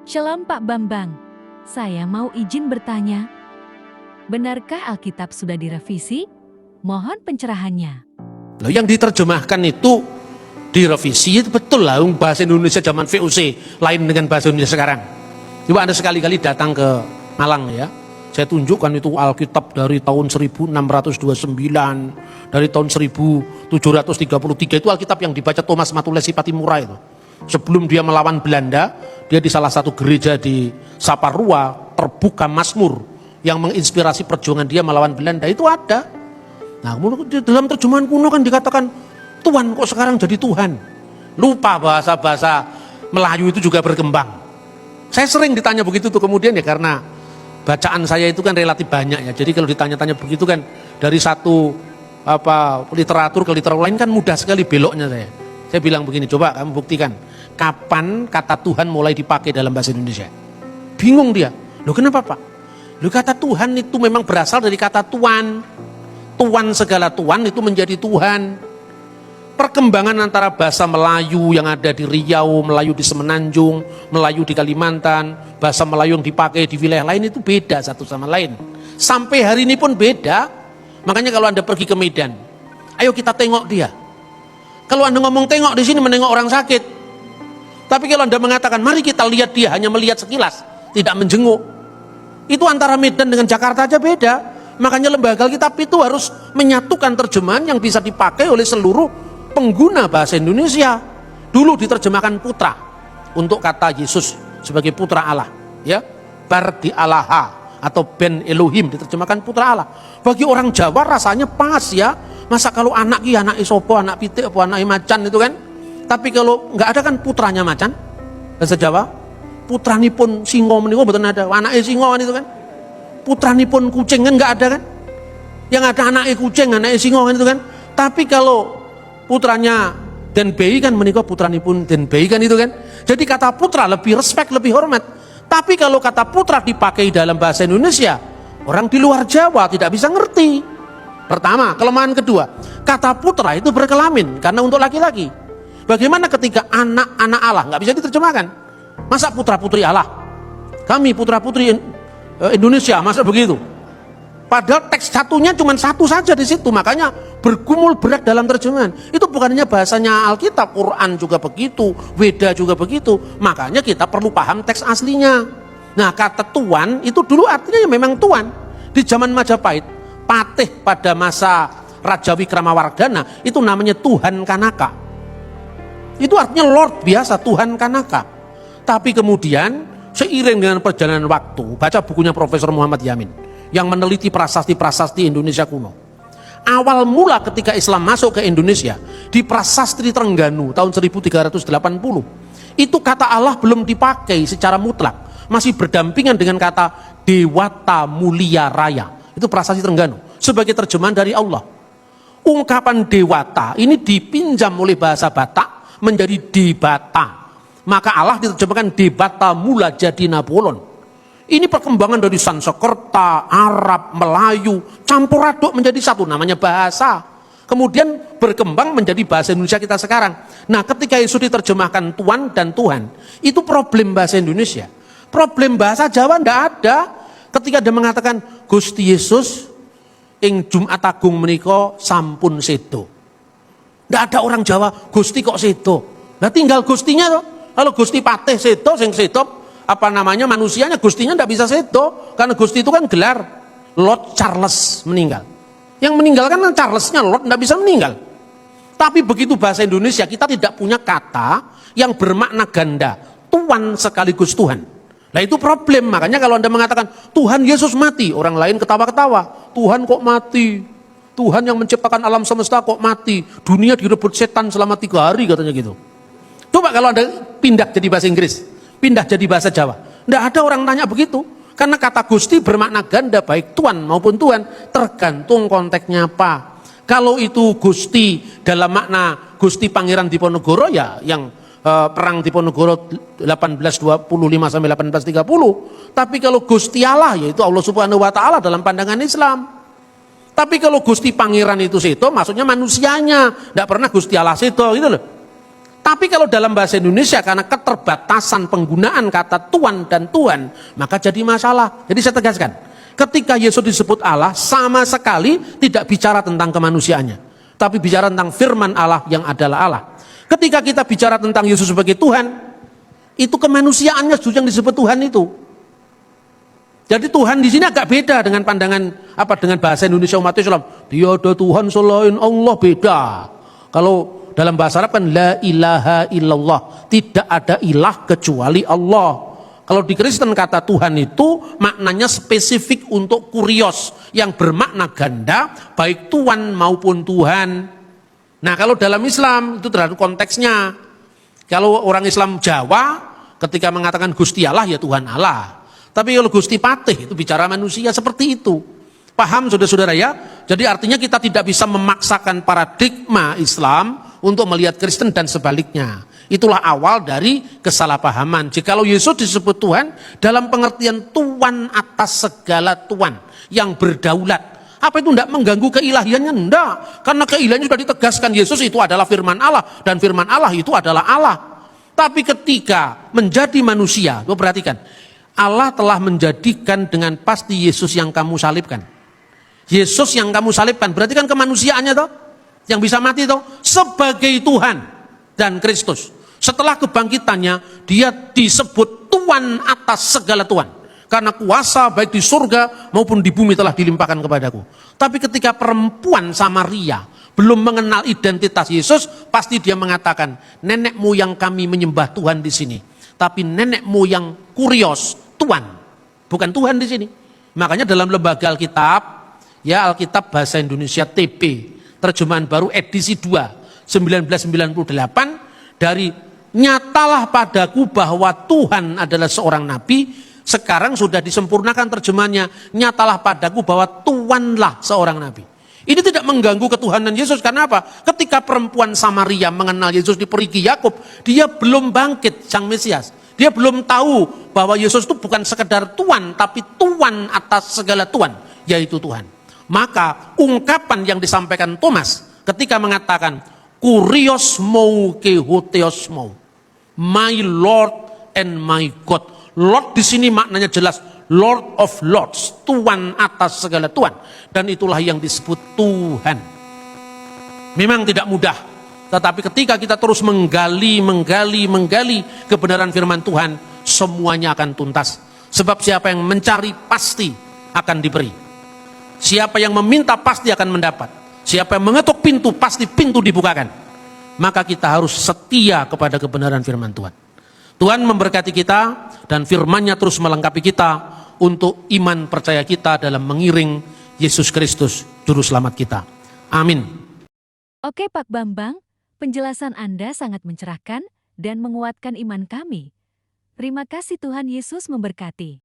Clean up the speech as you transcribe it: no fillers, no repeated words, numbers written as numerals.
Shalom Pak Bambang, saya mau izin bertanya. Benarkah Alkitab sudah direvisi? Mohon pencerahannya. Loh, yang diterjemahkan itu direvisi, itu betul lah. Bahasa Indonesia zaman VOC lain dengan bahasa Indonesia sekarang. Coba Anda sekali-kali datang ke Malang ya. Saya tunjukkan itu Alkitab dari tahun 1629, dari tahun 1733 itu Alkitab yang dibaca Thomas Matulesi Patimura itu. Sebelum dia melawan Belanda, dia di salah satu gereja di Saparua terbuka Mazmur yang menginspirasi perjuangan dia melawan Belanda itu ada. Nah, dalam terjemahan kuno kan dikatakan Tuhan kok sekarang jadi Tuhan. Lupa bahasa-bahasa Melayu itu juga berkembang. Saya sering ditanya begitu tuh, kemudian ya karena bacaan saya itu kan relatif banyak ya. Jadi kalau ditanya-tanya begitu kan dari satu literatur ke literatur lain kan mudah sekali beloknya saya. Saya bilang begini, coba kamu buktikan kapan kata Tuhan mulai dipakai dalam bahasa Indonesia. Bingung dia. Loh kenapa Pak? Loh kata Tuhan itu memang berasal dari kata tuan. Tuan segala tuan itu menjadi Tuhan. Perkembangan antara bahasa Melayu yang ada di Riau, Melayu di Semenanjung, Melayu di Kalimantan, bahasa Melayu yang dipakai di wilayah lain itu beda satu sama lain. Sampai hari ini pun beda. Makanya kalau Anda pergi ke Medan, ayo kita tengok dia. Kalau Anda ngomong tengok di sini menengok orang sakit. Tapi kalau Anda mengatakan mari kita lihat dia, hanya melihat sekilas, tidak menjenguk. Itu antara Medan dengan Jakarta aja beda. Makanya lembaga Alkitab itu harus menyatukan terjemahan yang bisa dipakai oleh seluruh pengguna bahasa Indonesia. Dulu diterjemahkan putra untuk kata Yesus sebagai putra Allah, ya. Bardi Allaha atau Ben Elohim diterjemahkan putra Allah. Bagi orang Jawa rasanya pas ya. Masa kalau anak isopo, anak pitik, apa anak macan itu kan. Tapi kalau nggak ada kan putranya macan bahasa Jawa. Putranipun singo menika mboten ada. Anake singo kan itu kan. Putranipun kucing kan nggak ada kan. Yang ada anake kucing, anake singo kan itu kan. Tapi kalau putranya Den Bei kan menika putranipun Den Bei kan itu kan. Jadi kata putra lebih respect, lebih hormat. Tapi kalau kata putra dipakai dalam bahasa Indonesia, orang di luar Jawa tidak bisa ngerti. Pertama, kelemahan kedua, kata putra itu berkelamin karena untuk laki-laki. Bagaimana ketika anak-anak Allah nggak bisa diterjemahkan? Masa putra-putri Allah? Kami putra-putri Indonesia, masa begitu? Padahal teks satunya cuma satu saja di situ, makanya bergumul berat dalam terjemahan. Itu bukan hanya bahasanya Alkitab, Quran juga begitu, Weda juga begitu. Makanya kita perlu paham teks aslinya. Nah, kata tuan itu dulu artinya ya memang tuan. Di zaman Majapahit, patih pada masa Raja Wikramawardhana itu namanya Tuhan Kanaka. Itu artinya Lord biasa, Tuhan Kanaka. Tapi kemudian seiring dengan perjalanan waktu, baca bukunya Profesor Muhammad Yamin yang meneliti prasasti-prasasti Indonesia kuno. Awal mula ketika Islam masuk ke Indonesia di Prasasti Trengganu tahun 1380, itu kata Allah belum dipakai secara mutlak, masih berdampingan dengan kata Dewata Mulia Raya. Itu Prasasti Trengganu sebagai terjemahan dari Allah. Ungkapan dewata ini dipinjam oleh bahasa Batak menjadi debata. Maka Allah diterjemahkan debata mula jadi Napoleon. Ini perkembangan dari Sanskerta, Arab, Melayu, campur aduk menjadi satu, namanya bahasa. Kemudian berkembang menjadi bahasa Indonesia kita sekarang. Nah, ketika Yesus diterjemahkan Tuan dan Tuhan, itu problem bahasa Indonesia. Problem bahasa Jawa tidak ada. Ketika dia mengatakan Gusti Yesus ing Jumat Agung menika sampun sedo. Tidak ada orang Jawa Gusti kok sedo. Nah tinggal Gustinya loh. Kalau Gusti Patih sedo, sing sedo manusianya, Gustinya tidak bisa sedo karena Gusti itu kan gelar. Lord Charles meninggal. Yang meninggal kan Charlesnya, Lord tidak bisa meninggal. Tapi begitu bahasa Indonesia kita tidak punya kata yang bermakna ganda, Tuan sekaligus Tuhan. Nah itu problem. Makanya kalau Anda mengatakan Tuhan Yesus mati, orang lain ketawa-ketawa. Tuhan kok mati? Tuhan yang menciptakan alam semesta kok mati? Dunia direbut setan selama 3 hari katanya gitu. Coba kalau Anda pindah jadi bahasa Inggris, pindah jadi bahasa Jawa, tidak ada orang tanya begitu. Karena kata Gusti bermakna ganda, baik Tuan maupun Tuhan, tergantung konteksnya apa. Kalau itu Gusti dalam makna Gusti Pangeran Diponegoro, ya yang perang Diponegoro 1825 sampai 1830. Tapi kalau Gusti Allah, yaitu Allah Subhanahu wa taala dalam pandangan Islam. Tapi kalau Gusti Pangeran itu seto, maksudnya manusianya, tidak pernah Gusti Allah seto gitu loh. Tapi kalau dalam bahasa Indonesia karena keterbatasan penggunaan kata Tuhan dan Tuhan, maka jadi masalah. Jadi saya tegaskan, ketika Yesus disebut Allah, sama sekali tidak bicara tentang kemanusiaannya, tapi bicara tentang firman Allah yang adalah Allah. Ketika kita bicara tentang Yesus sebagai Tuhan, itu kemanusiaannya justru yang disebut Tuhan itu. Jadi Tuhan di sini agak beda dengan pandangan dengan bahasa Indonesia umat Islam. Tiada Tuhan selain Allah, beda. Kalau dalam bahasa Arab kan la ilaha illallah, tidak ada ilah kecuali Allah. Kalau di Kristen kata Tuhan itu maknanya spesifik untuk kurios yang bermakna ganda, baik Tuhan maupun Tuhan. Nah, kalau dalam Islam itu terhadap konteksnya. Kalau orang Islam Jawa ketika mengatakan Gusti Allah ya Tuhan Allah. Tapi kalau Gusti Patih itu bicara manusia, seperti itu. Paham saudara-saudara ya? Jadi artinya kita tidak bisa memaksakan paradigma Islam untuk melihat Kristen dan sebaliknya. Itulah awal dari kesalahpahaman. Jikalau Yesus disebut Tuhan dalam pengertian Tuhan atas segala Tuhan yang berdaulat. Apa itu tidak mengganggu keilahiannya? Tidak. Karena keilahiannya sudah ditegaskan, Yesus itu adalah firman Allah dan firman Allah itu adalah Allah. Tapi ketika menjadi manusia, perhatikan, Allah telah menjadikan dengan pasti Yesus yang kamu salibkan. Yesus yang kamu salibkan, berarti kan kemanusiaannya toh, yang bisa mati toh, sebagai Tuhan dan Kristus. Setelah kebangkitannya, dia disebut Tuhan atas segala Tuhan. Karena kuasa baik di surga maupun di bumi telah dilimpahkan kepadaku. Tapi ketika perempuan Samaria belum mengenal identitas Yesus, pasti dia mengatakan, nenek moyang kami menyembah Tuhan di sini. Tapi nenek moyang kurios, Tuhan, bukan Tuhan di sini. Makanya dalam lembaga Alkitab, ya Alkitab Bahasa Indonesia TP, terjemahan baru edisi 2, 1998, dari nyatalah padaku bahwa Tuhan adalah seorang nabi, sekarang sudah disempurnakan terjemahannya, nyatalah padaku bahwa Tuhanlah seorang nabi. Ini tidak mengganggu ketuhanan Yesus, karena apa? Ketika perempuan Samaria mengenal Yesus di perigi Yakub, dia belum bangkit sang Mesias. Dia belum tahu bahwa Yesus itu bukan sekedar Tuhan, tapi Tuhan atas segala Tuhan, yaitu Tuhan. Maka ungkapan yang disampaikan Thomas ketika mengatakan kurios mou ke hoteos mou, my Lord and my God. Lord di sini maknanya jelas, Lord of Lords, Tuhan atas segala Tuhan, dan itulah yang disebut Tuhan. Memang tidak mudah, tetapi ketika kita terus menggali kebenaran firman Tuhan, semuanya akan tuntas. Sebab siapa yang mencari pasti akan diberi. Siapa yang meminta pasti akan mendapat. Siapa yang mengetuk pintu pasti pintu dibukakan. Maka kita harus setia kepada kebenaran firman Tuhan. Tuhan memberkati kita dan firman-Nya terus melengkapi kita untuk iman percaya kita dalam mengiring Yesus Kristus juru selamat kita. Amin. Oke Pak Bambang, penjelasan Anda sangat mencerahkan dan menguatkan iman kami. Terima kasih, Tuhan Yesus memberkati.